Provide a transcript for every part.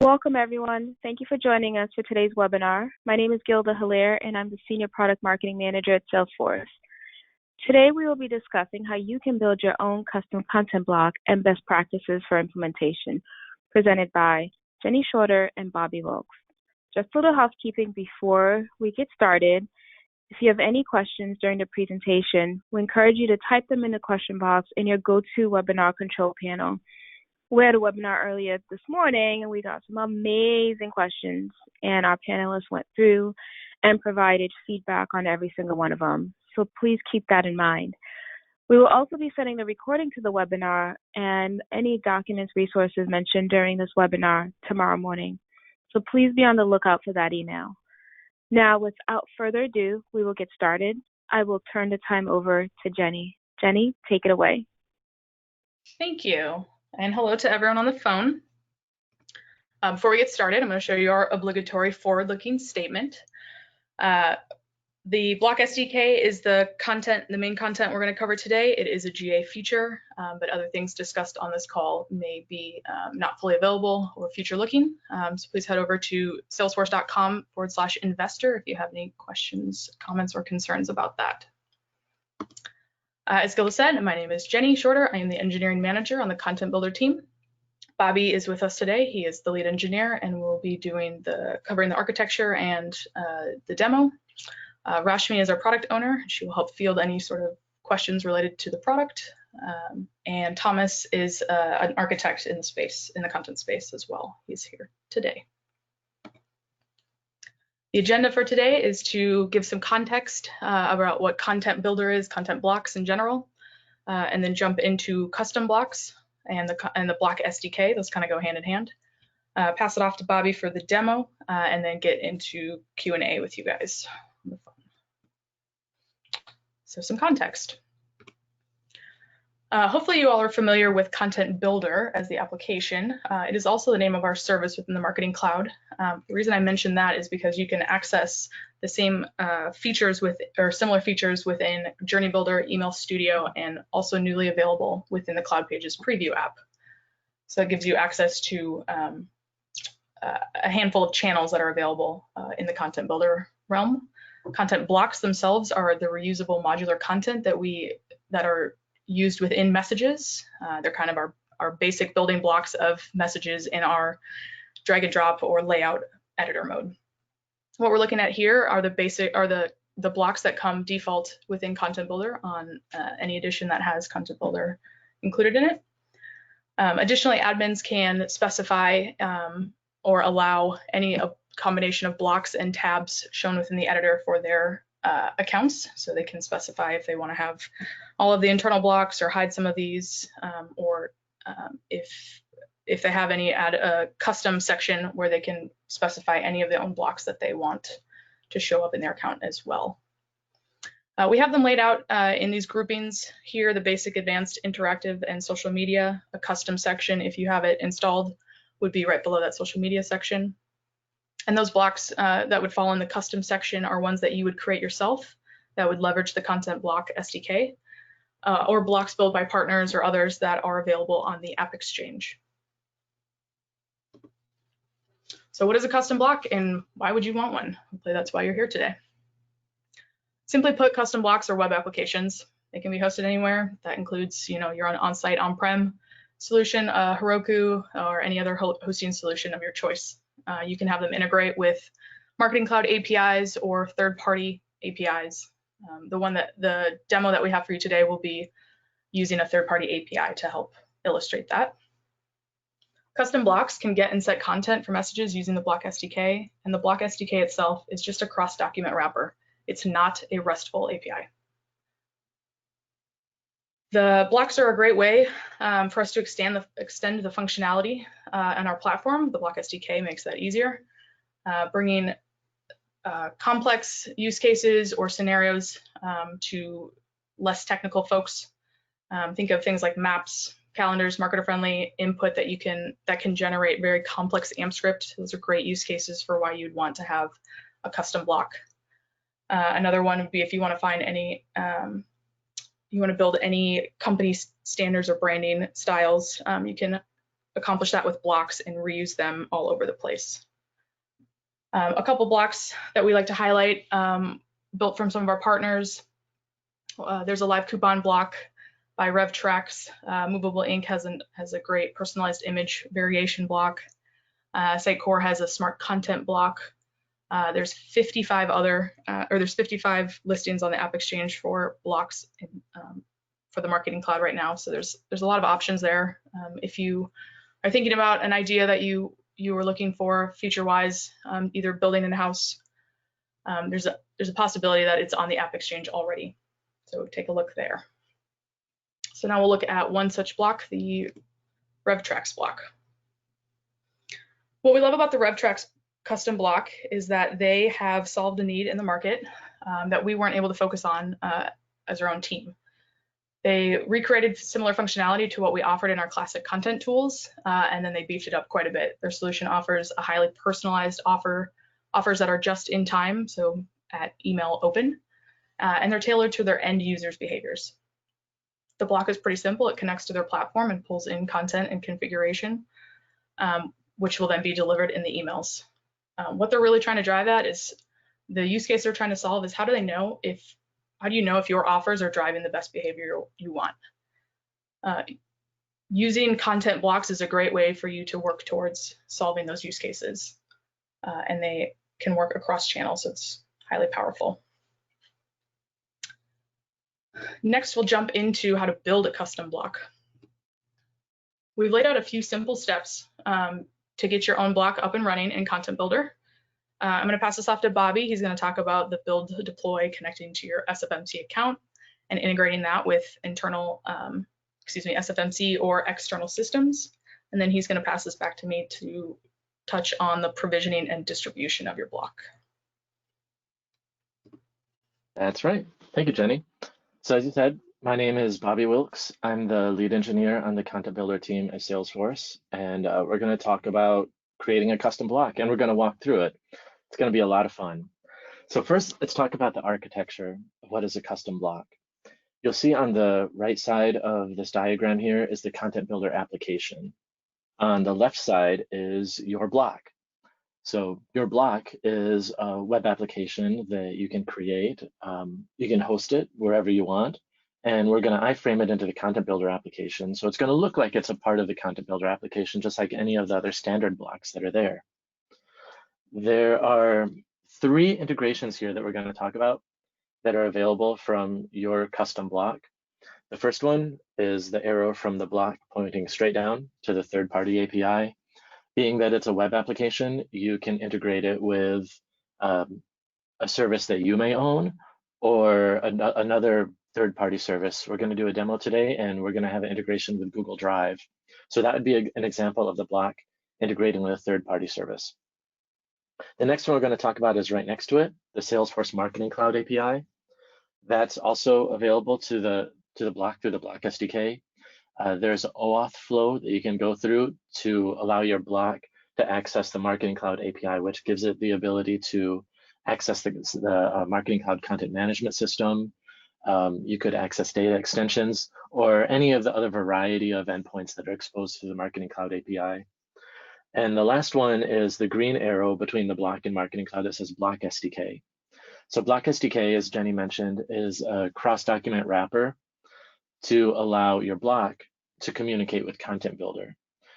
Welcome, everyone. Thank you for joining us for today's webinar. My name is Gilda Hilaire, and I'm the Senior Product Marketing Manager at Salesforce. Today, we will be discussing how you can build your own custom content block and best practices for implementation, presented by Jenny Shorter and Bobby Wilkes. Just a little housekeeping before we get started. If you have any questions during the presentation, we encourage you to type them in the question box in your GoToWebinar control panel. We had a webinar earlier this morning, and we got some amazing questions, and our panelists went through and provided feedback on every single one of them. So please keep that in mind. We will also be sending the recording to the webinar and any documents, resources mentioned during this webinar tomorrow morning. So please be on the lookout for that email. Now, without further ado, we will get started. I will turn the time over to Jenny. Jenny, take it away. Thank you. And hello to everyone on the phone. Before we get started, I'm going to show you our obligatory forward-looking statement. The Block SDK is the main content we're going to cover today. It is a GA feature, but other things discussed on this call may be not fully available or future-looking. So please head over to salesforce.com/investor if you have any questions, comments, or concerns about that. As Gilda said, my name is Jenny Shorter. I am the engineering manager on the Content Builder team. Bobby is with us today. He is the lead engineer and will be covering the architecture and the demo. Rashmi is our product owner. She will help field any sort of questions related to the product. And Thomas is an architect in the content space as well. He's here today. The agenda for today is to give some context about what Content Builder is, content blocks in general, and then jump into custom blocks and the Block SDK. Those kind of go hand in hand. Pass it off to Bobby for the demo, and then get into Q&A with you guys on the phone. So some context. Hopefully you all are familiar with Content Builder as the application. It is also the name of our service within the Marketing Cloud. The reason I mention that is because you can access the same features or similar features within Journey Builder, Email Studio, and also newly available within the Cloud Pages Preview app. So it gives you access to a handful of channels that are available in the Content Builder realm. Content blocks themselves are the reusable modular content that are used within messages. They're kind of our basic building blocks of messages in our drag and drop or layout editor mode. What we're looking at here are the blocks that come default within Content Builder on any edition that has Content Builder included in it. Additionally, admins can specify or allow any combination of blocks and tabs shown within the editor for their accounts. So they can specify if they want to have all of the internal blocks or hide some of these, or if they have any, add a custom section where they can specify any of their own blocks that they want to show up in their account as well. We have them laid out in these groupings here: the basic, advanced, interactive, and social media. A custom section, if you have it installed, would be right below that social media section. And those blocks that would fall in the custom section are ones that you would create yourself that would leverage the Content Block SDK, or blocks built by partners or others that are available on the App Exchange. So what is a custom block and why would you want one? Hopefully that's why you're here today. Simply put, custom blocks are web applications. They can be hosted anywhere. That includes, your on-site on-prem solution, Heroku, or any other hosting solution of your choice. You can have them integrate with Marketing Cloud APIs or third-party APIs. The demo that we have for you today will be using a third-party API to help illustrate that. Custom blocks can get and set content for messages using the Block SDK, and the Block SDK itself is just a cross-document wrapper. It's not a RESTful API. The blocks are a great way for us to extend the functionality on our platform. The Block SDK makes that easier. Bringing complex use cases or scenarios to less technical folks. Think of things like maps, calendars, marketer-friendly input that can generate very complex AMP script. Those are great use cases for why you'd want to have a custom block. Another one would be if you want to find any you want to build any company standards or branding styles, you can accomplish that with blocks and reuse them all over the place. A couple blocks that we like to highlight, built from some of our partners. There's a live coupon block by RevTrax. Movable Ink has a great personalized image variation block. Sitecore has a smart content block. There's 55 listings on the App Exchange for blocks for the Marketing Cloud right now. So there's a lot of options there. If you are thinking about an idea that you were looking for feature-wise, either building in-house, there's a possibility that it's on the App Exchange already. So take a look there. So now we'll look at one such block, the RevTrax block. What we love about the RevTrax custom block is that they have solved a need in the market that we weren't able to focus on as our own team. They recreated similar functionality to what we offered in our classic content tools, and then they beefed it up quite a bit. Their solution offers a highly personalized offers that are just in time, so at email open, and they're tailored to their end users' behaviors. The block is pretty simple. It connects to their platform and pulls in content and configuration, which will then be delivered in the emails. What they're really trying to drive at is the use case they're trying to solve is how do you know if your offers are driving the best behavior you want? Using content blocks is a great way for you to work towards solving those use cases, and they can work across channels, so it's highly powerful. Next, we'll jump into how to build a custom block. We've laid out a few simple steps to get your own block up and running in Content Builder. I'm going to pass this off to Bobby. He's going to talk about the build deploy connecting to your SFMC account and integrating that with internal, SFMC or external systems. And then he's going to pass this back to me to touch on the provisioning and distribution of your block. That's right. Thank you, Jenny. So as you said, my name is Bobby Wilkes. I'm the lead engineer on the Content Builder team at Salesforce, and we're going to talk about creating a custom block, and we're going to walk through it. It's going to be a lot of fun. So first, let's talk about the architecture of what is a custom block. You'll see on the right side of this diagram here is the Content Builder application. On the left side is your block. So your block is a web application that you can create. You can host it wherever you want, and we're going to iframe it into the Content Builder application. So it's going to look like it's a part of the Content Builder application, just like any of the other standard blocks that are there. There are 3 integrations here that we're going to talk about that are available from your custom block. The first one is the arrow from the block pointing straight down to the third-party API. Being that it's a web application, you can integrate it with a service that you may own or another third-party service. We're going to do a demo today, and we're going to have an integration with Google Drive. So that would be an example of the block integrating with a third-party service. The next one we're going to talk about is right next to it, the Salesforce Marketing Cloud API. That's also available to the block through the Block SDK. There's an OAuth flow that you can go through to allow your block to access the Marketing Cloud API, which gives it the ability to access the Marketing Cloud content management system. You could access data extensions or any of the other variety of endpoints that are exposed to the Marketing Cloud API. And the last one is the green arrow between the block and Marketing Cloud that says Block SDK. So Block SDK, as Jenny mentioned, is a cross-document wrapper to allow your block to communicate with Content Builder.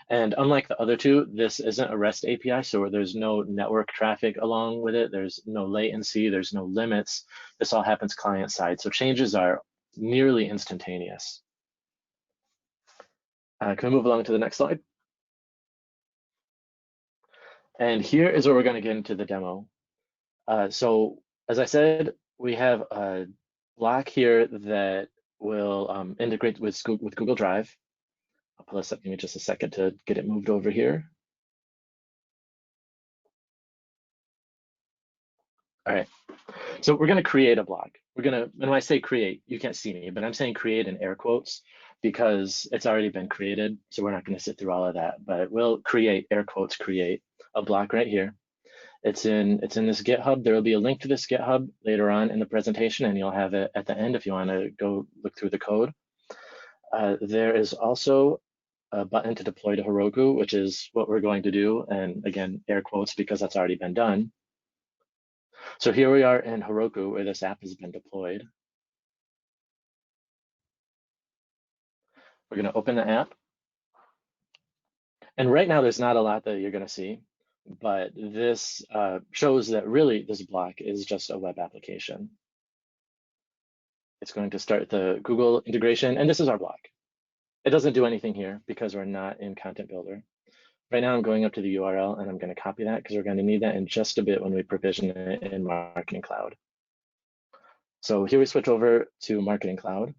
And unlike the other two, this isn't a REST API, so there's no network traffic along with it. There's no latency, there's no limits. This all happens client-side, so changes are nearly instantaneous. Can we move along to the next slide? And here is where we're going to get into the demo. So as I said, we have a block here that will integrate with Google Drive. I'll pull this up, give me just a second to get it moved over here. All right, so we're going to create a block. And when I say create, you can't see me, but I'm saying create in air quotes because it's already been created. So we're not going to sit through all of that, but we'll create, air quotes, create a block right here. It's in this GitHub. There will be a link to this GitHub later on in the presentation, and you'll have it at the end if you want to go look through the code. There is also a button to deploy to Heroku, which is what we're going to do. And again, air quotes because that's already been done. So here we are in Heroku where this app has been deployed. We're going to open the app. And right now, there's not a lot that you're going to see, but this shows that really this block is just a web application. It's going to start the Google integration, and this is our block. It doesn't do anything here because we're not in Content Builder. Right now, I'm going up to the URL, and I'm going to copy that because we're going to need that in just a bit when we provision it in Marketing Cloud. So here we switch over to Marketing Cloud.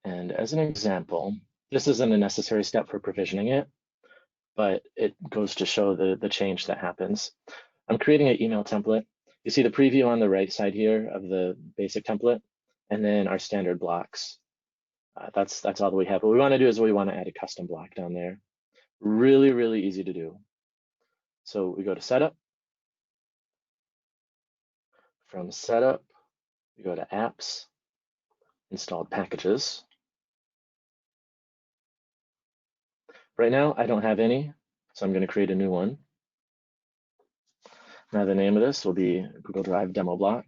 And as an example, this isn't a necessary step for provisioning it, but it goes to show the change that happens. I'm creating an email template. You see the preview on the right side here of the basic template, and then our standard blocks. That's all that we have. What we want to do is we want to add a custom block down there. Really, really easy to do. So we go to Setup. From Setup, we go to Apps, Installed Packages. Right now, I don't have any, so I'm going to create a new one. Now the name of this will be Google Drive Demo Block.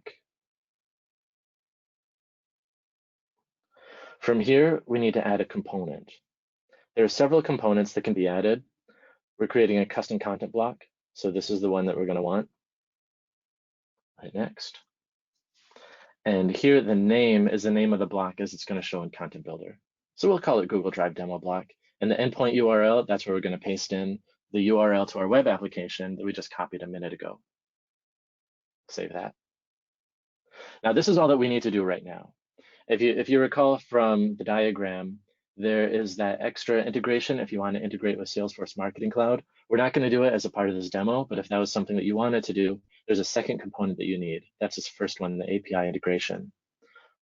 From here, we need to add a component. There are several components that can be added. We're creating a custom content block, so this is the one that we're going to want. Hit next. And here, the name is the name of the block as it's going to show in Content Builder. So we'll call it Google Drive Demo Block. And the endpoint URL, that's where we're going to paste in the URL to our web application that we just copied a minute ago. Save that. Now, this is all that we need to do right now. If you recall from the diagram, there is that extra integration if you want to integrate with Salesforce Marketing Cloud. We're not going to do it as a part of this demo, but if that was something that you wanted to do, there's a second component that you need. That's this first one, the API integration.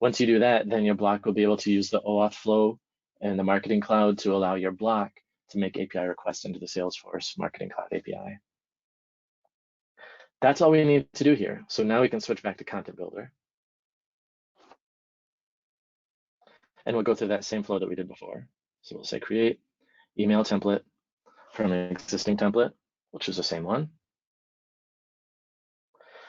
Once you do that, then your block will be able to use the OAuth flow and the Marketing Cloud to allow your block to make API requests into the Salesforce Marketing Cloud API. That's all we need to do here. So now we can switch back to Content Builder. And we'll go through that same flow that we did before. So we'll say create email template from an existing template. We'll choose the same one.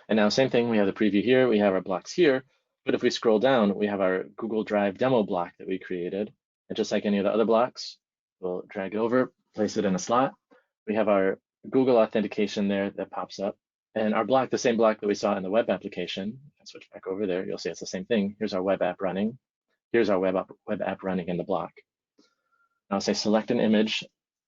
And now same thing, we have the preview here, we have our blocks here, but if we scroll down, we have our Google Drive demo block that we created. And just like any of the other blocks, we'll drag it over, place it in a slot. We have our Google authentication there that pops up. And our block, the same block that we saw in the web application, I'll switch back over there, you'll see it's the same thing. Here's our web app running. Here's our web app running in the block. I'll say select an image,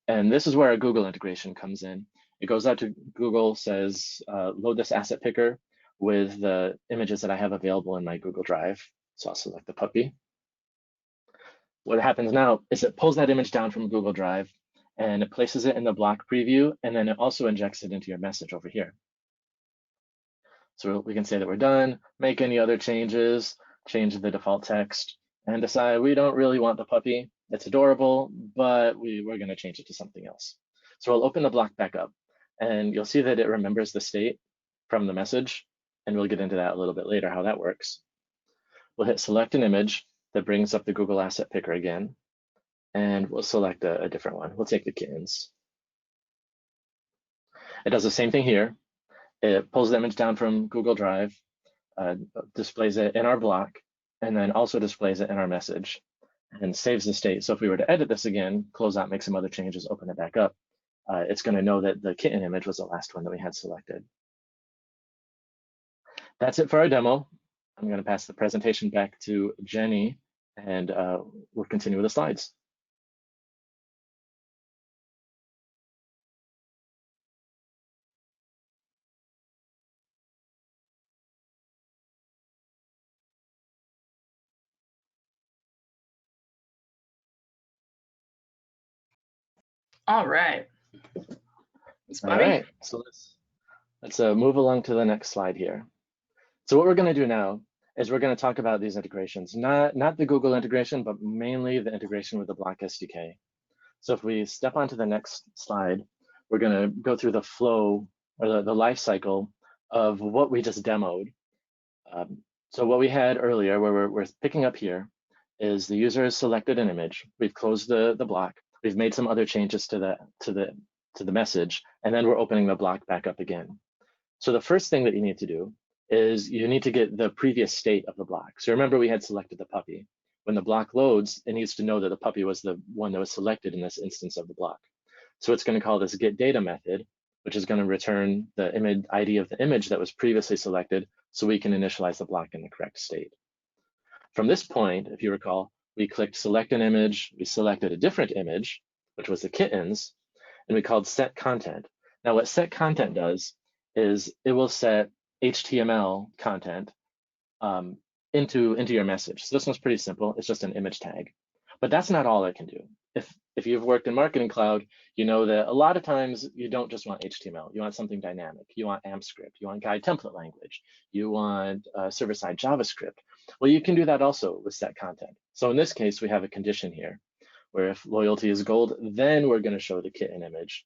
and this is where our Google integration comes in. It goes out to Google, says, load this asset picker with the images that I have available in my Google Drive. So I'll select the puppy. What happens now is it pulls that image down from Google Drive and it places it in the block preview, and then it also injects it into your message over here. So we can say that we're done, make any other changes, change the default text, and decide we don't really want the puppy. It's adorable, but we're going to change it to something else. So we'll open the block back up, and you'll see that it remembers the state from the message, and we'll get into that a little bit later, how that works. We'll hit select an image that brings up the Google Asset Picker again, and we'll select a different one. We'll take the kittens. It does the same thing here. It pulls the image down from Google Drive, displays it in our block, and then also displays it in our message and saves the state. So if we were to edit this again, close out, make some other changes, open it back up, it's going to know that the kitten image was the last one that we had selected. That's it for our demo. I'm going to pass the presentation back to Jenny, and we'll continue with the slides. All right. All right, so let's move along to the next slide here. So what we're going to do now is we're going to talk about these integrations, not the Google integration, but mainly the integration with the Block SDK. So if we step onto the next slide, we're going to go through the flow or the life cycle of what we just demoed. So what we had earlier, where we're picking up here, is the user has selected an image. We've closed the block. We've made some other changes to the message, and then we're opening the block back up again. So the first thing that you need to do is you need to get the previous state of the block. So remember, we had selected the puppy. When the block loads, it needs to know that the puppy was the one that was selected in this instance of the block. So it's going to call this getData method, which is going to return the image ID of the image that was previously selected, so we can initialize the block in the correct state. From this point, if you recall, we clicked select an image, we selected a different image, which was the kittens, and we called set content. Now what set content does is it will set HTML content into your message. So this one's pretty simple. It's just an image tag. But that's not all it can do. If you've worked in Marketing Cloud, you know that a lot of times you don't just want HTML. You want something dynamic. You want AMP script. You want guide template language. You want server-side JavaScript. Well, you can do that also with set content. So in this case, we have a condition here where if loyalty is gold, then we're going to show the kitten image.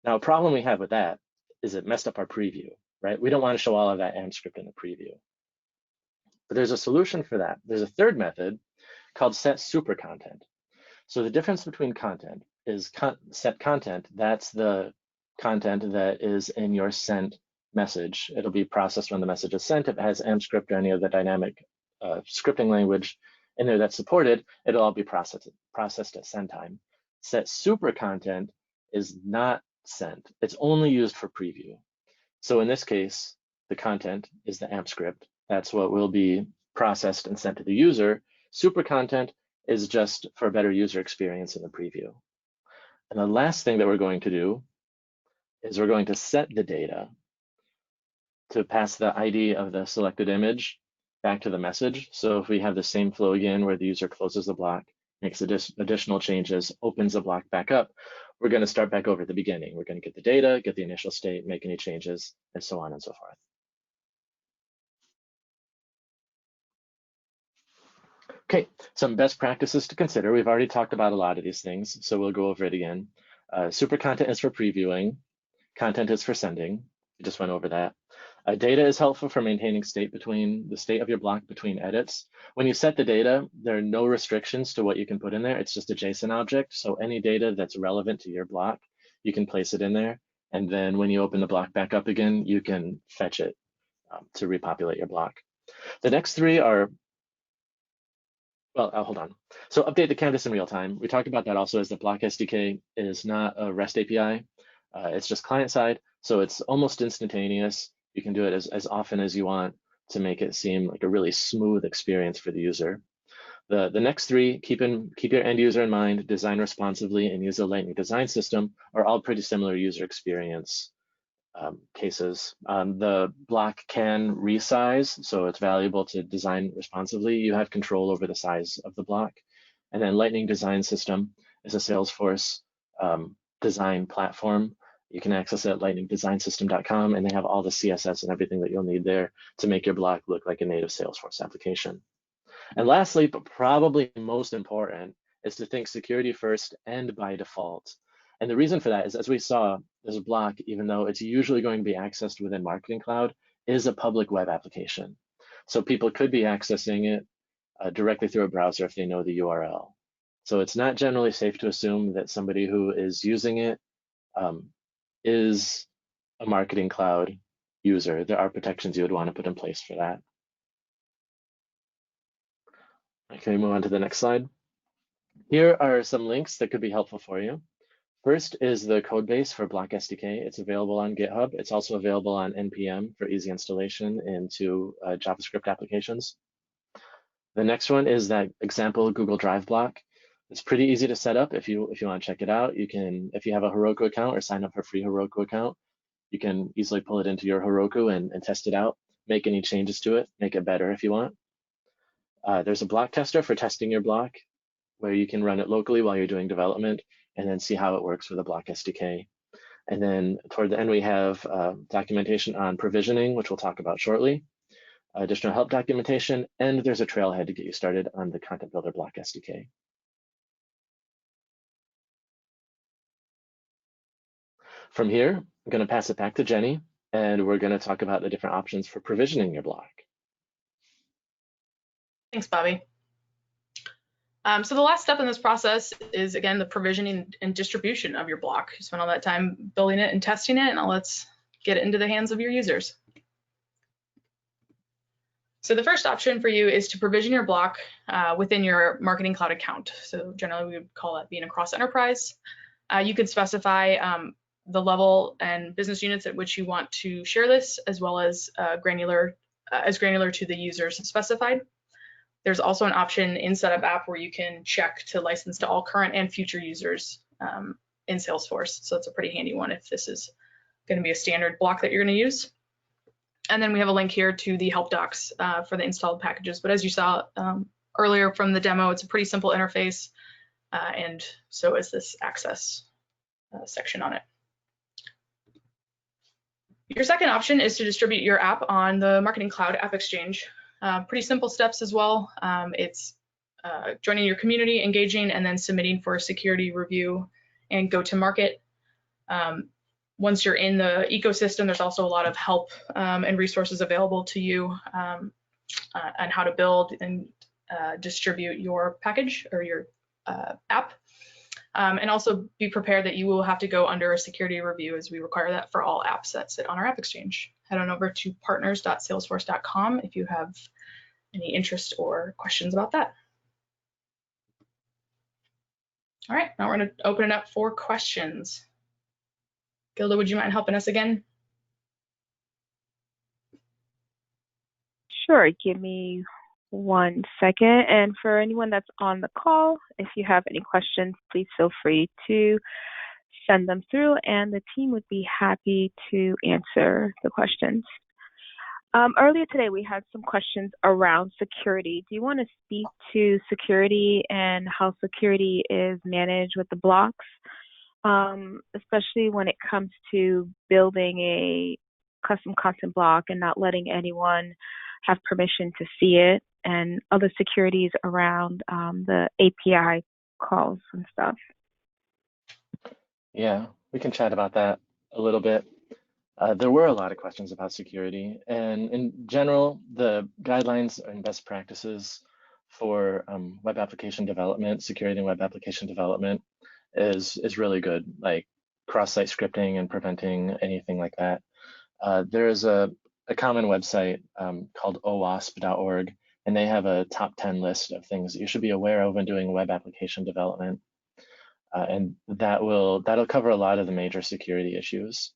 Now, a problem we have with that is it messed up our preview, right? We don't want to show all of that AMP script in the preview. But there's a solution for that. There's a third method called set super content. So the difference between content is set content. That's the content that is in your sent message. It'll be processed when the message is sent. If it has AMP script or any of the dynamic scripting language in there that's supported, it'll all be processed at send time. Set super content is not sent. It's only used for preview. So in this case, the content is the AMP script. That's what will be processed and sent to the user. Super content is just for a better user experience in the preview. And the last thing that we're going to do is we're going to set the data to pass the ID of the selected image back to the message. So if we have the same flow again where the user closes the block, makes additional changes, opens the block back up, we're going to start back over at the beginning. We're going to get the data, get the initial state, make any changes, and so on and so forth. Okay, some best practices to consider. We've already talked about a lot of these things, so we'll go over it again. Super content is for previewing. Content is for sending. We just went over that. Data is helpful for maintaining the state of your block between edits. When you set the data, there are no restrictions to what you can put in there. It's just a JSON object. So any data that's relevant to your block, you can place it in there. And then when you open the block back up again, you can fetch it to repopulate your block. The next three are, well, hold on. So update the canvas in real time. We talked about that also as the block SDK is not a REST API. It's just client side. So it's almost instantaneous. You can do it as often as you want to make it seem like a really smooth experience for the user. The next three, keep your end user in mind, design responsively, and use a Lightning design system are all pretty similar user experience cases. The block can resize, so it's valuable to design responsively. You have control over the size of the block. And then Lightning Design System is a Salesforce design platform. You can access it at lightningdesignsystem.com, and they have all the CSS and everything that you'll need there to make your block look like a native Salesforce application. And lastly, but probably most important, is to think security first and by default. And the reason for that is, as we saw, this block, even though it's usually going to be accessed within Marketing Cloud, is a public web application. So people could be accessing it directly through a browser if they know the URL. So it's not generally safe to assume that somebody who is using it is a Marketing Cloud user. There are protections you would want to put in place for that. Okay, move on to the next slide. Here are some links that could be helpful for you. First is the code base for Block SDK. It's available on GitHub. It's also available on NPM for easy installation into JavaScript applications. The next one is that example Google Drive block. It's pretty easy to set up if you want to check it out. You can, if you have a Heroku account or sign up for a free Heroku account, you can easily pull it into your Heroku and test it out, make any changes to it, make it better if you want. There's a block tester for testing your block, where you can run it locally while you're doing development and then see how it works with a Block SDK. And then toward the end, we have documentation on provisioning, which we'll talk about shortly, additional help documentation, and there's a trailhead to get you started on the Content Builder Block SDK. From here, I'm going to pass it back to Jenny, and we're going to talk about the different options for provisioning your block. Thanks, Bobby. So the last step in this process is, again, the provisioning and distribution of your block. You spend all that time building it and testing it, and now let's get it into the hands of your users. So the first option for you is to provision your block within your Marketing Cloud account. So generally we would call that being across enterprise. You can specify the level and business units at which you want to share this, as well as granular to the users specified. There's also an option in Setup App where you can check to license to all current and future users in Salesforce. So it's a pretty handy one if this is going to be a standard block that you're going to use. And then we have a link here to the help docs for the installed packages. But as you saw earlier from the demo, it's a pretty simple interface, and so is this access section on it. Your second option is to distribute your app on the Marketing Cloud App Exchange. Pretty simple steps as well. It's joining your community, engaging, and then submitting for a security review and go to market. Once you're in the ecosystem, there's also a lot of help and resources available to you on how to build and distribute your package or your app. And also be prepared that you will have to go under a security review, as we require that for all apps that sit on our App Exchange. Head on over to partners.salesforce.com if you have any interest or questions about that. All right, now we're going to open it up for questions. Gilda, would you mind helping us again? Sure, give me 1 second. And for anyone that's on the call, if you have any questions, please feel free to send them through and the team would be happy to answer the questions. Earlier today, we had some questions around security. Do you want to speak to security and how security is managed with the blocks, especially when it comes to building a custom content block and not letting anyone have permission to see it, and other securities around the API calls and stuff? Yeah, we can chat about that a little bit. There were a lot of questions about security, and in general, the guidelines and best practices for web application development, security in web application development is really good, like cross-site scripting and preventing anything like that. There is a common website called owasp.org, and they have a top 10 list of things that you should be aware of when doing web application development. And that'll cover a lot of the major security issues.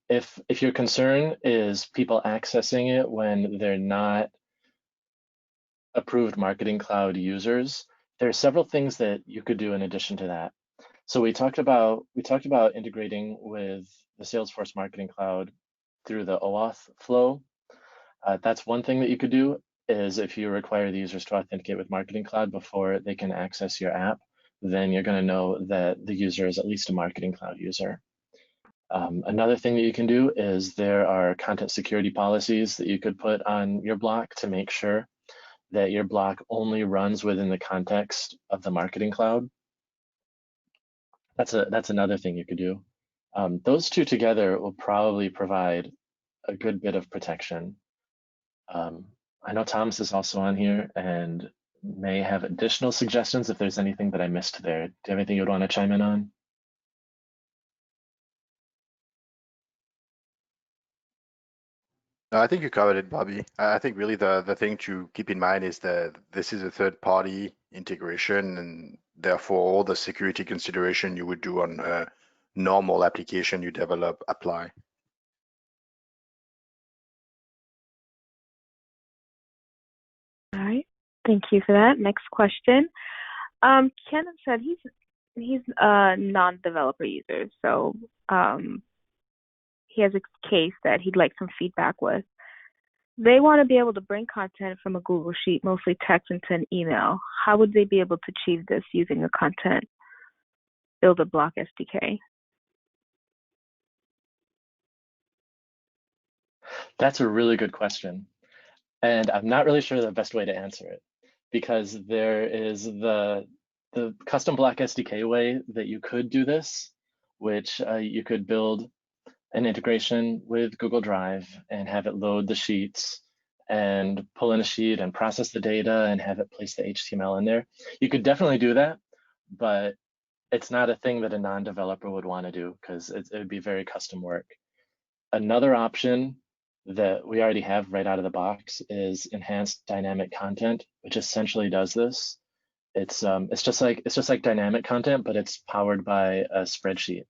If your concern is people accessing it when they're not approved Marketing Cloud users, there are several things that you could do in addition to that. So we talked about integrating with the Salesforce Marketing Cloud through the OAuth flow. That's one thing that you could do, is if you require the users to authenticate with Marketing Cloud before they can access your app, then you're going to know that the user is at least a Marketing Cloud user. Another thing that you can do is there are content security policies that you could put on your block to make sure that your block only runs within the context of the Marketing Cloud. That's another thing you could do. Those two together will probably provide a good bit of protection. I know Thomas is also on here and may have additional suggestions if there's anything that I missed there. Do you have anything you would want to chime in on? No, I think you covered it, Bobby. I think really the thing to keep in mind is that this is a third-party integration, and therefore all the security consideration you would do on a normal application you develop apply. All right, thank you for that. Next question. Kenan said he's a non-developer user, so he has a case that he'd like some feedback with. They want to be able to bring content from a Google Sheet, mostly text, into an email. How would they be able to achieve this using a content builder block SDK? That's a really good question. And I'm not really sure the best way to answer it, because there is the custom block SDK way that you could do this, which you could build an integration with Google Drive and have it load the sheets and pull in a sheet and process the data and have it place the HTML in there. You could definitely do that, but it's not a thing that a non-developer would want to do because it would be very custom work. Another option that we already have right out of the box is enhanced dynamic content, which essentially does this. It's just like dynamic content, but it's powered by a spreadsheet.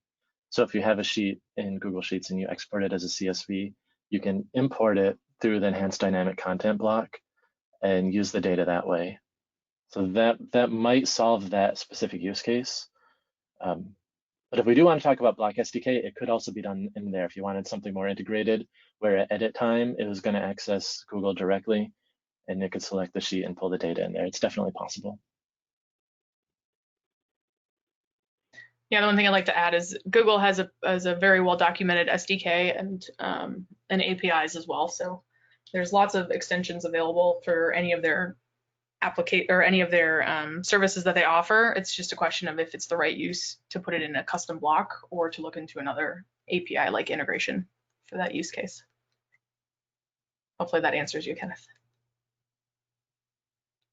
So if you have a sheet in Google Sheets and you export it as a CSV, you can import it through the enhanced dynamic content block and use the data that way. So that might solve that specific use case. But if we do want to talk about Block SDK, it could also be done in there if you wanted something more integrated, where at edit time, it was going to access Google directly, and it could select the sheet and pull the data in there. It's definitely possible. Yeah, the one thing I'd like to add is Google has a very well documented SDK and APIs as well. So there's lots of extensions available for any of their services that they offer. It's just a question of if it's the right use to put it in a custom block or to look into another API like integration for that use case. Hopefully that answers you, Kenneth.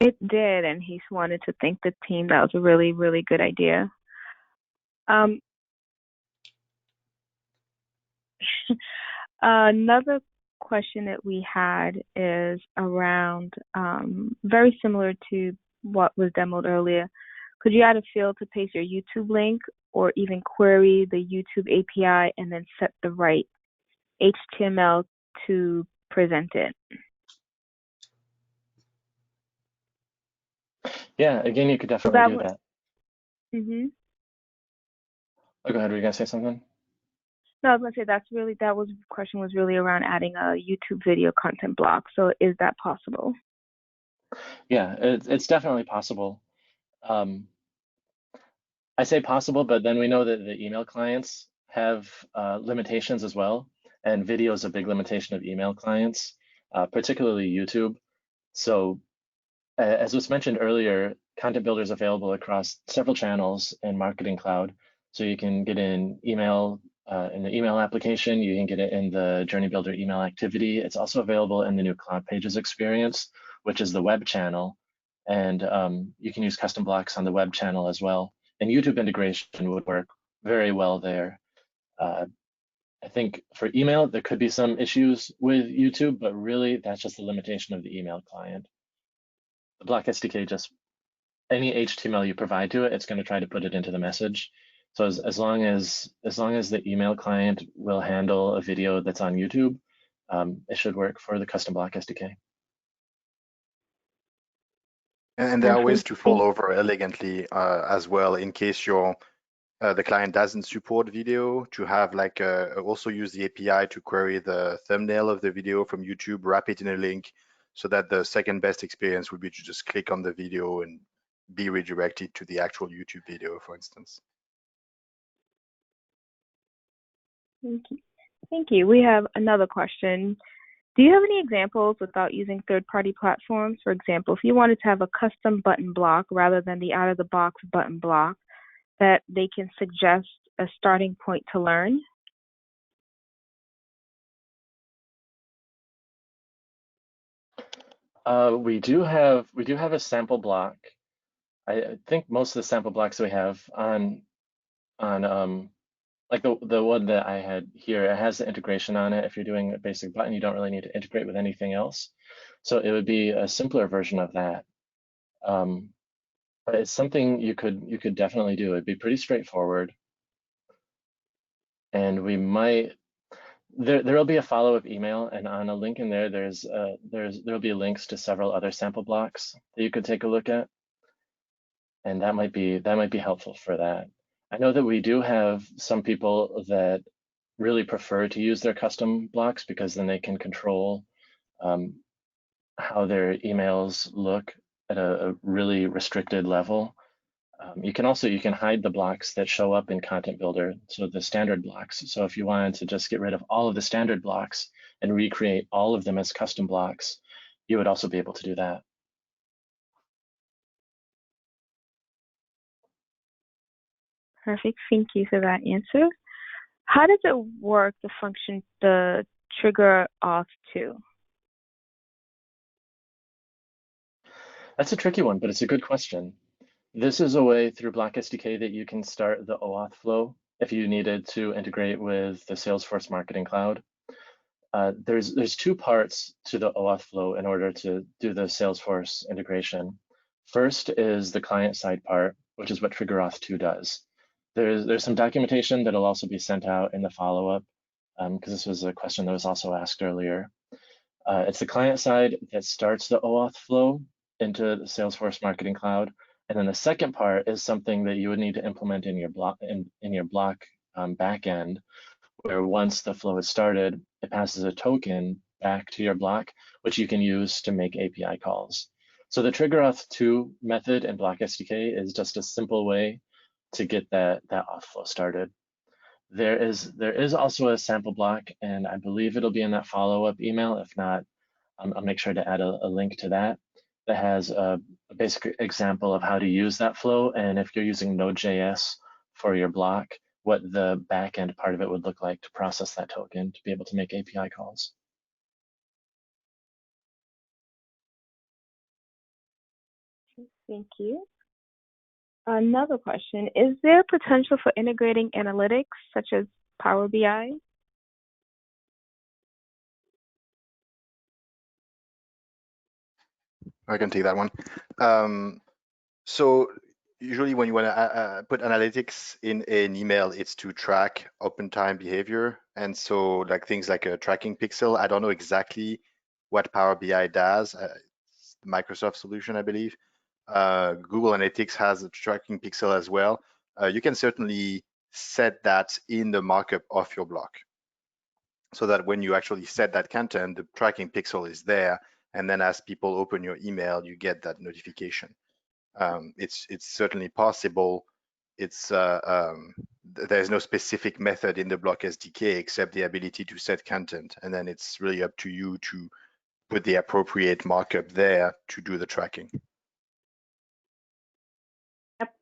It did, and he wanted to thank the team. That was a really, really good idea. Another question that we had is around very similar to what was demoed earlier. Could you add a field to paste your YouTube link or even query the YouTube API and then set the right HTML to present it? Yeah, again, you could definitely do that. Mm-hmm. Oh, go ahead. Were you gonna say something? No, I was gonna say that question was really around adding a YouTube video content block. So is that possible? Yeah, it's definitely possible. I say possible, but then we know that the email clients have limitations as well, and video is a big limitation of email clients, particularly YouTube. So as was mentioned earlier, Content Builder is available across several channels in Marketing Cloud. So you can get in email in the email application, you can get it in the Journey Builder email activity. It's also available in the new Cloud Pages experience, which is the web channel. And you can use custom blocks on the web channel as well. And YouTube integration would work very well there. I think for email, there could be some issues with YouTube, but really that's just the limitation of the email client. The Block SDK, just any HTML you provide to it, it's going to try to put it into the message. So as long as the email client will handle a video that's on YouTube, it should work for the custom Block SDK. And there are ways to fall over elegantly as well in case the client doesn't support video, to have like also use the API to query the thumbnail of the video from YouTube, wrap it in a link, so that the second best experience would be to just click on the video and be redirected to the actual YouTube video, for instance. Thank you. We have another question. Do you have any examples without using third-party platforms? For example, if you wanted to have a custom button block rather than the out-of-the-box button block, that they can suggest a starting point to learn? We do have a sample block. I think most of the sample blocks we have on like the one that I had here, it has the integration on it. If you're doing a basic button, you don't really need to integrate with anything else. So it would be a simpler version of that. But it's something you could definitely do. It'd be pretty straightforward. And we might there'll be a follow-up email, and on a link in there, there'll be links to several other sample blocks that you could take a look at. And that might be helpful for that. I know that we do have some people that really prefer to use their custom blocks because then they can control how their emails look at a really restricted level. You can hide the blocks that show up in Content Builder, so the standard blocks. So if you wanted to just get rid of all of the standard blocks and recreate all of them as custom blocks, you would also be able to do that. Perfect. Thank you for that answer. How does it work, the function, the trigger auth to? That's a tricky one, but it's a good question. This is a way through Block SDK that you can start the OAuth flow if you needed to integrate with the Salesforce Marketing Cloud. There's two parts to the OAuth flow in order to do the Salesforce integration. First is the client-side part, which is what TriggerAuth 2 does. There's some documentation that'll also be sent out in the follow-up, because this was a question that was also asked earlier. It's the client side that starts the OAuth flow into the Salesforce Marketing Cloud. And then the second part is something that you would need to implement in your block backend, where once the flow is started, it passes a token back to your block, which you can use to make API calls. So the TriggerAuth 2 method in Block SDK is just a simple way to get that auth flow started. There is also a sample block, and I believe it'll be in that follow-up email. If not, I'll make sure to add a link to that has a basic example of how to use that flow, and if you're using Node.js for your block, what the backend part of it would look like to process that token to be able to make API calls. Thank you. Another question, is there potential for integrating analytics such as Power BI? I can take that one. So usually when you want to put analytics in an email, it's to track open time behavior. And so like things like a tracking pixel, I don't know exactly what Power BI does. It's the Microsoft solution, I believe. Google Analytics has a tracking pixel as well. You can certainly set that in the markup of your block, so that when you actually set that content, the tracking pixel is there. And then as people open your email, you get that notification. It's certainly possible. There's no specific method in the Block SDK except the ability to set content, and then it's really up to you to put the appropriate markup there to do the tracking. Yep.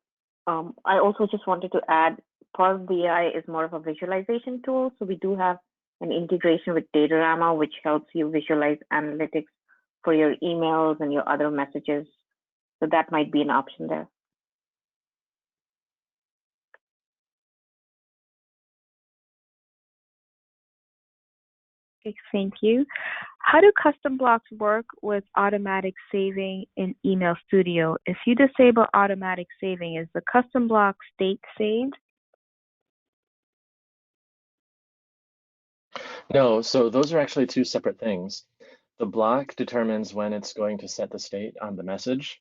I also just wanted to add, Power BI is more of a visualization tool, so we do have an integration with Datorama, which helps you visualize analytics for your emails and your other messages. So that might be an option there. Okay, thank you. How do custom blocks work with automatic saving in Email Studio? If you disable automatic saving, is the custom block state saved? No, so those are actually two separate things. The block determines when it's going to set the state on the message.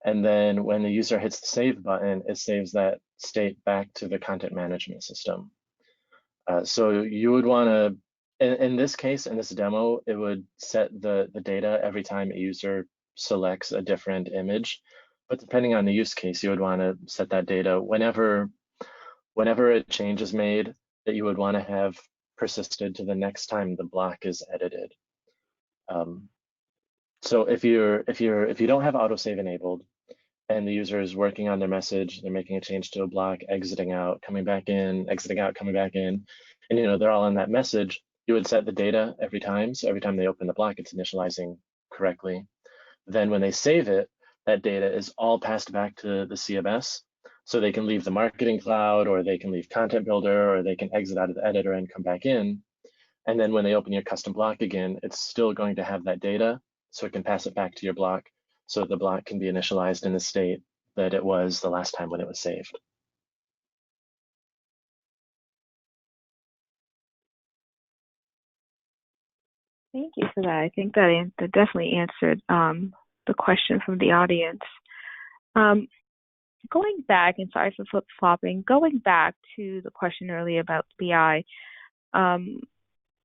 And then when the user hits the save button, it saves that state back to the content management system. So you would want to, in this case, in this demo, it would set the data every time a user selects a different image. But depending on the use case, you would want to set that data whenever a change is made that you would want to have persisted to the next time the block is edited. So if you don't have autosave enabled, and the user is working on their message, they're making a change to a block, exiting out, coming back in, exiting out, coming back in, and they're all on that message, you would set the data every time. So every time they open the block, it's initializing correctly. Then when they save it, that data is all passed back to the CMS. So they can leave the marketing cloud, or they can leave Content Builder, or they can exit out of the editor and come back in. And then when they open your custom block again, it's still going to have that data, so it can pass it back to your block, so the block can be initialized in the state that it was the last time when it was saved. Thank you for that. I think that definitely answered the question from the audience. Going back, and sorry for flip-flopping, going back to the question earlier about BI,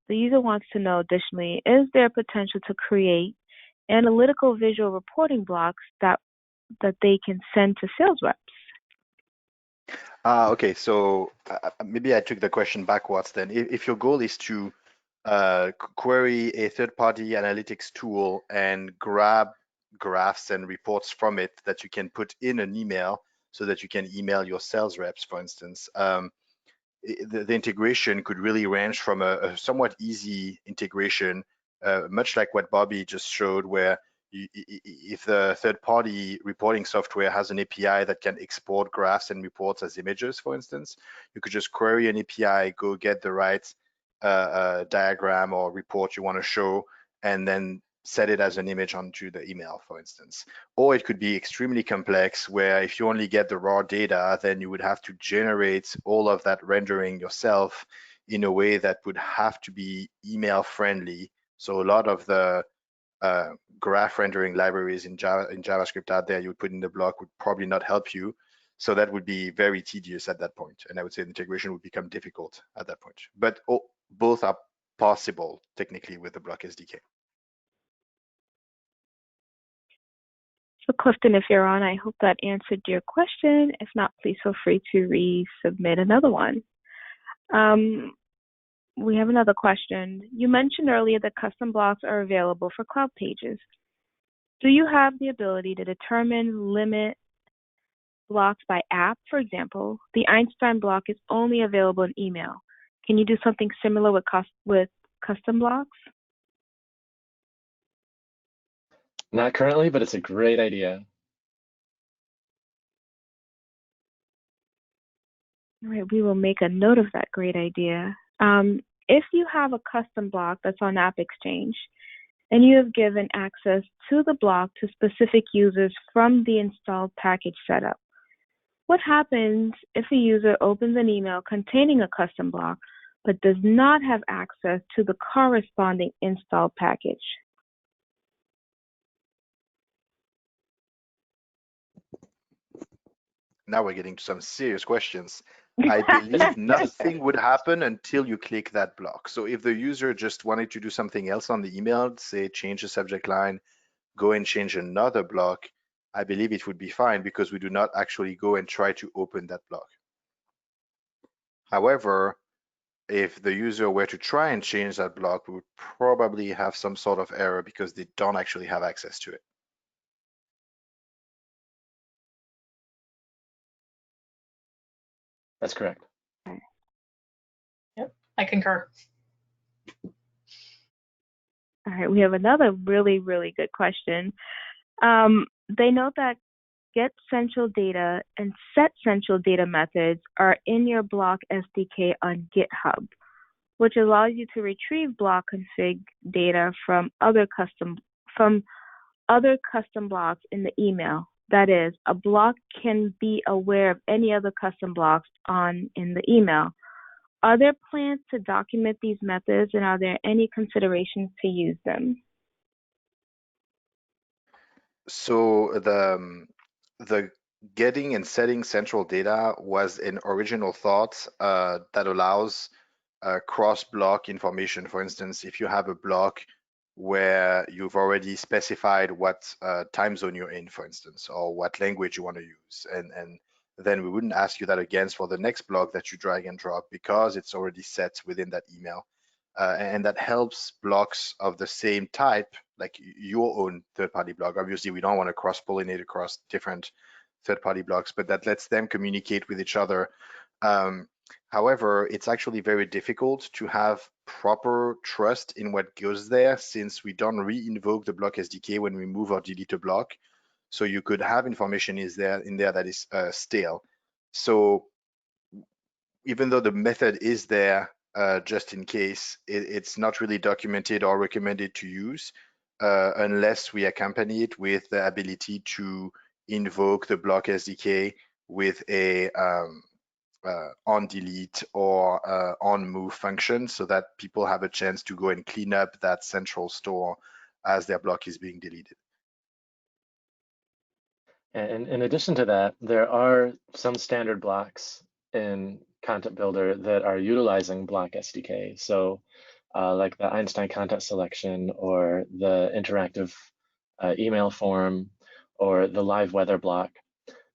the user wants to know additionally, is there potential to create analytical visual reporting blocks that they can send to sales reps? Okay, so maybe I took the question backwards then. If your goal is to query a third-party analytics tool and grab graphs and reports from it that you can put in an email so that you can email your sales reps, for instance, the integration could really range from a somewhat easy integration, much like what Bobby just showed, where if the third-party reporting software has an API that can export graphs and reports as images, for instance, you could just query an API, go get the right diagram or report you want to show, and then set it as an image onto the email, for instance. Or it could be extremely complex, where if you only get the raw data, then you would have to generate all of that rendering yourself in a way that would have to be email friendly. So a lot of the graph rendering libraries in JavaScript out there you would put in the block would probably not help you. So that would be very tedious at that point. And I would say the integration would become difficult at that point. But both are possible technically with the block SDK. So Clifton, if you're on, I hope that answered your question. If not, please feel free to resubmit another one. We have another question. You mentioned earlier that custom blocks are available for cloud pages. Do you have the ability to determine limit blocks by app? For example, the Einstein block is only available in email. Can you do something similar with custom blocks? Not currently, but it's a great idea. All right, we will make a note of that great idea. If you have a custom block that's on App Exchange, and you have given access to the block to specific users from the installed package setup, what happens if a user opens an email containing a custom block but does not have access to the corresponding installed package? Now we're getting to some serious questions. I believe nothing would happen until you click that block. So if the user just wanted to do something else on the email, say change the subject line, go and change another block, I believe it would be fine because we do not actually go and try to open that block. However, if the user were to try and change that block, we would probably have some sort of error because they don't actually have access to it. That's correct. Yep, I concur. All right, we have another really, really good question. They note that get central data and set central data methods are in your block SDK on GitHub, which allows you to retrieve block config data from other custom blocks in the email. That is, a block can be aware of any other custom blocks in the email. Are there plans to document these methods, and are there any considerations to use them? So the getting and setting central data was an original thought that allows cross-block information. For instance, if you have a block where you've already specified what time zone you're in, for instance, or what language you want to use, and then we wouldn't ask you that again for the next block that you drag and drop because it's already set within that email. And that helps blocks of the same type, like your own third-party block. Obviously, we don't want to cross-pollinate across different third-party blocks, but that lets them communicate with each other. However, it's actually very difficult to have proper trust in what goes there since we don't re-invoke the block SDK when we move or delete a block. So you could have information in there that is stale. So even though the method is there just in case, it's not really documented or recommended to use unless we accompany it with the ability to invoke the block SDK with a on delete or on move function so that people have a chance to go and clean up that central store as their block is being deleted. And in addition to that, there are some standard blocks in Content Builder that are utilizing block SDK. So like the Einstein content selection or the interactive email form or the live weather block.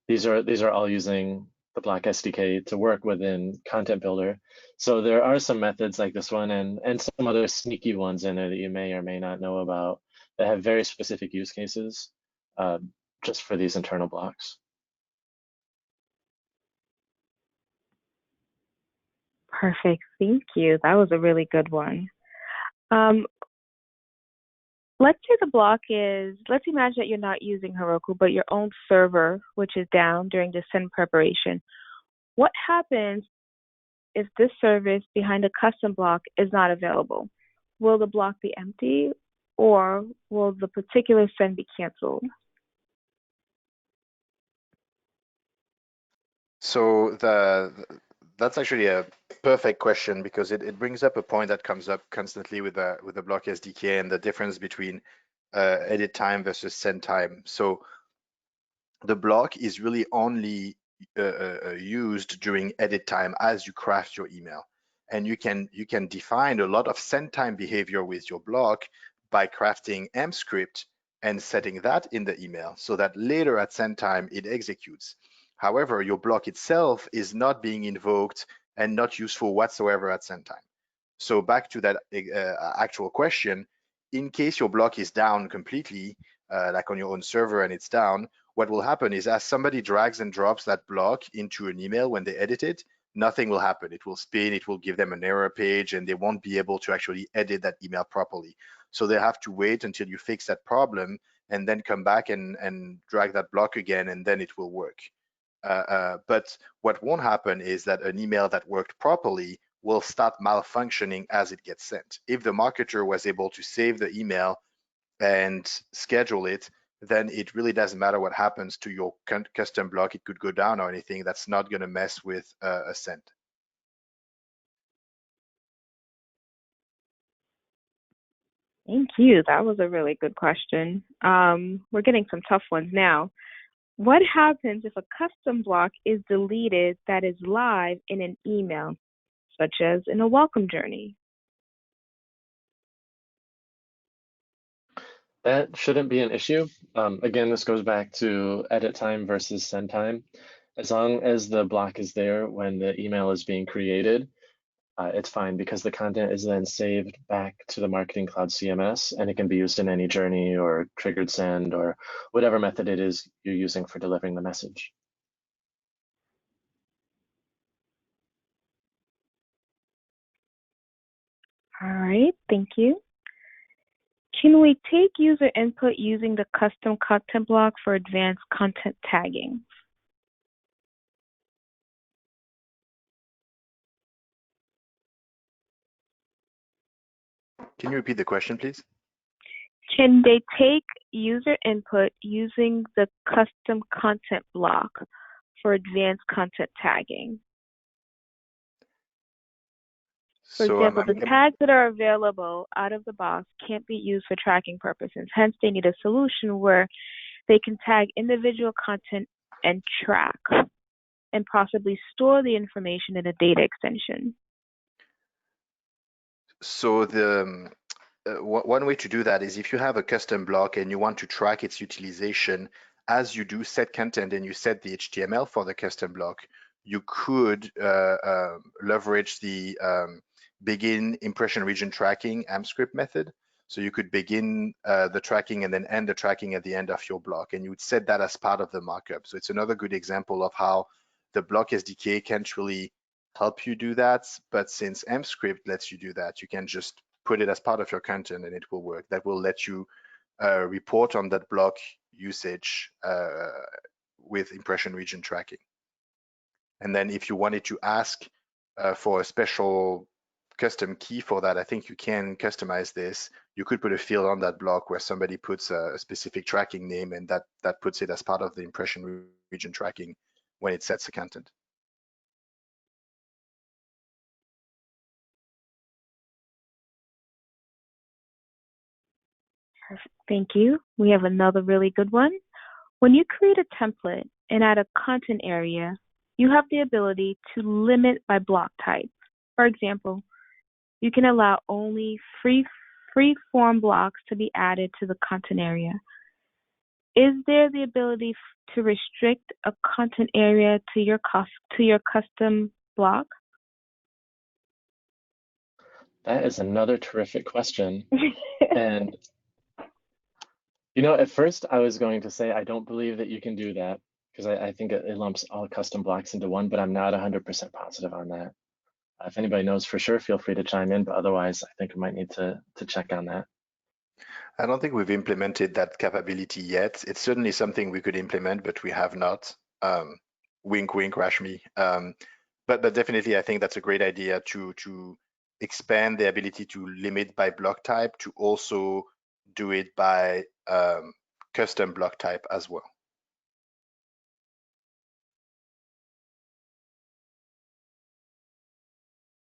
These are all using the block SDK to work within Content Builder. So there are some methods like this one and some other sneaky ones in there that you may or may not know about that have very specific use cases just for these internal blocks. Perfect, thank you. That was a really good one. let's say the block is, let's imagine that you're not using Heroku, but your own server, which is down during the send preparation. What happens if this service behind a custom block is not available? Will the block be empty, or will the particular send be canceled? So that's actually a perfect question, because it brings up a point that comes up constantly with the Block SDK and the difference between edit time versus send time. So the block is really only used during edit time as you craft your email, and you can define a lot of send time behavior with your block by crafting M script and setting that in the email so that later at send time it executes. However, your block itself is not being invoked and not useful whatsoever at send time. So back to that actual question, in case your block is down completely, like on your own server and it's down, what will happen is as somebody drags and drops that block into an email when they edit it, nothing will happen. It will spin, it will give them an error page, and they won't be able to actually edit that email properly. So they have to wait until you fix that problem and then come back and drag that block again, and then it will work. But what won't happen is that an email that worked properly will start malfunctioning as it gets sent. If the marketer was able to save the email and schedule it, then it really doesn't matter what happens to your custom block. It could go down or anything. That's not going to mess with a send. Thank you. That was a really good question. We're getting some tough ones now. What happens if a custom block is deleted that is live in an email, such as in a welcome journey? That shouldn't be an issue. Again, this goes back to edit time versus send time. As long as the block is there when the email is being created, it's fine, because the content is then saved back to the Marketing Cloud CMS, and it can be used in any journey or triggered send or whatever method it is you're using for delivering the message. All right, thank you. Can we take user input using the custom content block for advanced content tagging? Can you repeat the question, please? Can they take user input using the custom content block for advanced content tagging? For example, the tags that are available out of the box can't be used for tracking purposes. Hence, they need a solution where they can tag individual content and track and possibly store the information in a data extension. So the one way to do that is if you have a custom block and you want to track its utilization, as you do set content and you set the HTML for the custom block, you could leverage the begin impression region tracking AMP script method. So you could begin the tracking and then end the tracking at the end of your block, and you would set that as part of the markup. So it's another good example of how the block SDK can't really help you do that, but since AMP script lets you do that, you can just put it as part of your content and it will work. That will let you report on that block usage with impression region tracking. And then if you wanted to ask for a special custom key for that, I think you can customize this. You could put a field on that block where somebody puts a specific tracking name, and that puts it as part of the impression region tracking when it sets the content. Perfect. Thank you. We have another really good one. When you create a template and add a content area, you have the ability to limit by block type. For example, you can allow only free form blocks to be added to the content area. Is there the ability to restrict a content area to your custom block? That is another terrific question. And you know, at first I was going to say I don't believe that you can do that, because I think it lumps all custom blocks into one, but I'm not 100% positive on that. If anybody knows for sure, feel free to chime in, but otherwise I think I might need to check on that. I don't think we've implemented that capability yet. It's certainly something we could implement, but we have not. Wink, wink, Rashmi. But definitely, I think that's a great idea to expand the ability to limit by block type, to also do it by custom block type as well.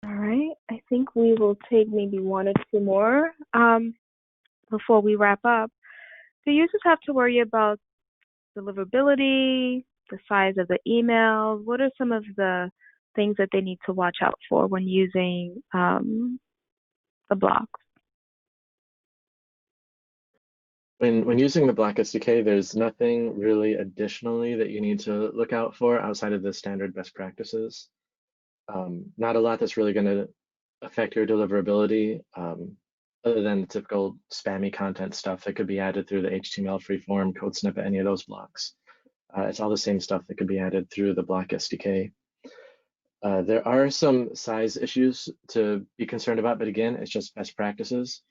All right, I think we will take maybe one or two more before we wrap up. Do users have to worry about deliverability, the size of the email? What are some of the things that they need to watch out for when using the blocks? When using the Block SDK, there's nothing really additionally that you need to look out for outside of the standard best practices. Not a lot that's really going to affect your deliverability, other than the typical spammy content stuff that could be added through the HTML freeform, code snippet, any of those blocks. It's all the same stuff that could be added through the Block SDK. There are some size issues to be concerned about, but again, it's just best practices.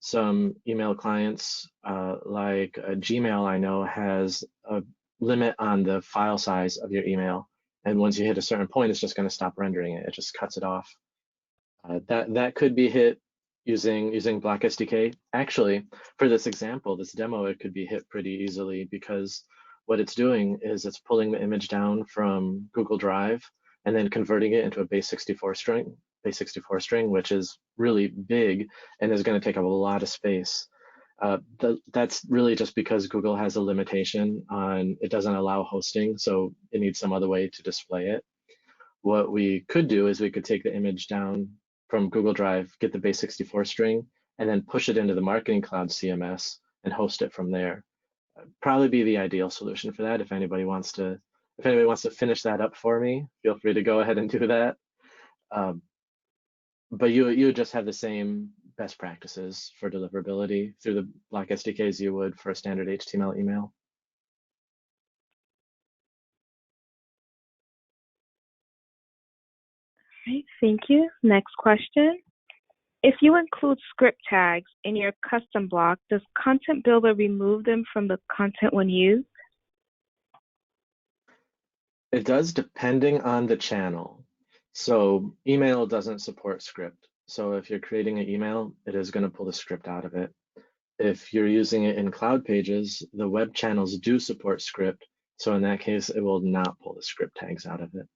Some email clients, like Gmail, I know, has a limit on the file size of your email. And once you hit a certain point, it's just going to stop rendering it. It just cuts it off. That could be hit using Block SDK. Actually, for this example, this demo, it could be hit pretty easily because what it's doing is it's pulling the image down from Google Drive and then converting it into a base64 string, which is really big and is going to take up a lot of space. That's really just because Google has a limitation on it doesn't allow hosting, so it needs some other way to display it. What we could do is we could take the image down from Google Drive, get the base64 string, and then push it into the Marketing Cloud CMS and host it from there. Probably be the ideal solution for that. If anybody wants to finish that up for me, feel free to go ahead and do that. But you would just have the same best practices for deliverability through the Block SDK as you would for a standard HTML email. All right, thank you. Next question. If you include script tags in your custom block, does Content Builder remove them from the content when used? It does, depending on the channel. So email doesn't support script. So if you're creating an email, it is going to pull the script out of it. If you're using it in Cloud Pages, the web channels do support script. So in that case, it will not pull the script tags out of it.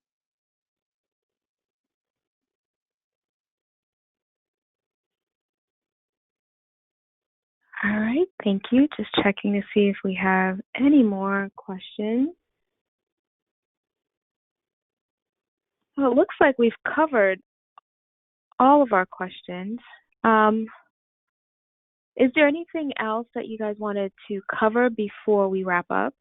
All right, thank you. Just checking to see if we have any more questions. Well, it looks like we've covered all of our questions. Is there anything else that you guys wanted to cover before we wrap up?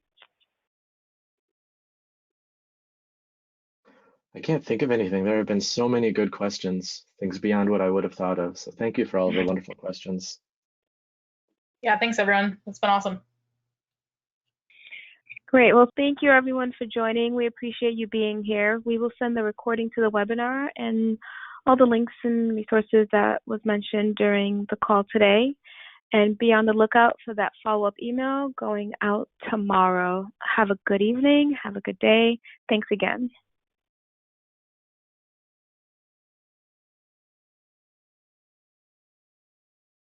I can't think of anything. There have been so many good questions, things beyond what I would have thought of. So thank you for all of the wonderful questions. Yeah, thanks everyone. It's been awesome. Great. Well, thank you everyone for joining. We appreciate you being here. We will send the recording to the webinar and all the links and resources that was mentioned during the call today. And be on the lookout for that follow-up email going out tomorrow. Have a good evening. Have a good day. Thanks again.